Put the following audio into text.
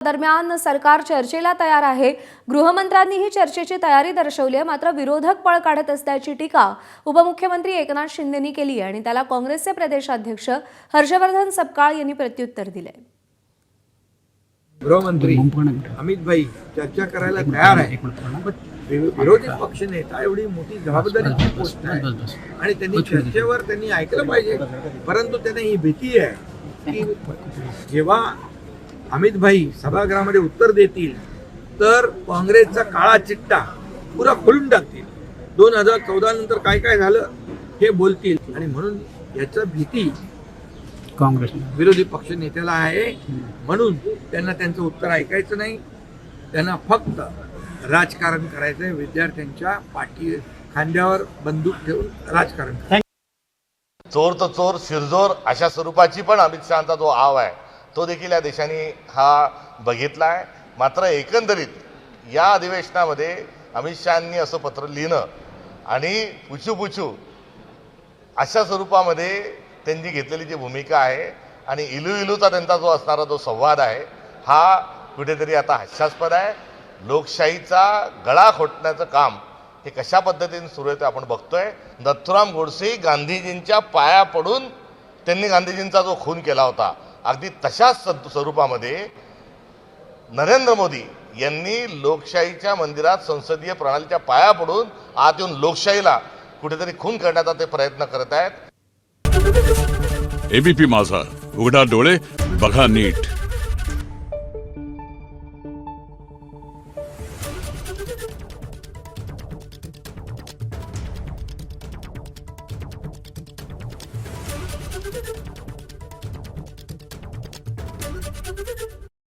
दरम्यान सरकार चर्चेला तयार आहे। गृहमंत्र्यांनीही चर्चेची तयारी दर्शवली आहे, मात्र विरोधक पळ काढत असल्याची टीका उपमुख्यमंत्री एकनाथ शिंदेंनी केली आणि त्याला काँग्रेसचे प्रदेशाध्यक्ष हर्षवर्धन सपकाळ यांनी प्रत्युत्तर दिले। गृहमंत्री अमित भाई चर्चा करायला तयार आहे, विरोधी पक्ष नेता एवढी मोठी जबाबदारीची पोस्ट आहे आणि त्यांनी चर्चेवर त्यांनी ऐकलं पाहिजे। परंतु त्यांना ही भीती आहे की जेव्हा अमित भाई सभागृहामध्ये उत्तर देतील तर काँग्रेसचा काळा चिट्टा पुरा खोलून टाकतील। 2014 नंतर काय काय झालं हे बोलतील आणि म्हणून याची भीती काँग्रेस विरोधी पक्ष नेत्याला आहे। म्हणून त्यांना त्यांचं उत्तर ऐकायचं नाही, त्यांना फक्त राजकारण करायचं आहे। विद्यार्थ्यांच्या पाठी खांद्यावर बंदूक ठेवून राजकारण करायचं। चोर तो चोर शिरजोर अशा स्वरूपाची पण अमित शहाचा जो आव आहे तो देखील या देशाने हा बघितला आहे। मात्र एकंदरीत या अधिवेशनामध्ये अमित शहांनी असं पत्र लिहिणं आणि पुछू अशा स्वरूपामध्ये त्यांनी घेतलेली जी भूमिका आहे आणि इलूचा त्यांचा जो असणारा जो संवाद आहे हा कुठेतरी आता हास्यास्पद आहे। लोकशाहीचा गळा घोटण्याचं काम हे कशा पद्धतीने सुरू आहे ते आपण बघतोय। नथुराम गोडसे गांधीजींच्या पाया पडून त्यांनी गांधीजींचा जो खून केला होता, अगदी तशाच स्वरूपामध्ये नरेंद्र मोदी यांनी लोकशाहीच्या मंदिरात संसदीय प्रणालीच्या पाया पडून आत येऊन लोकशाहीला कुठेतरी खून करण्याचा ते प्रयत्न करत आहेत। एबीपी माझा, उघडा डोळे बघा नीट।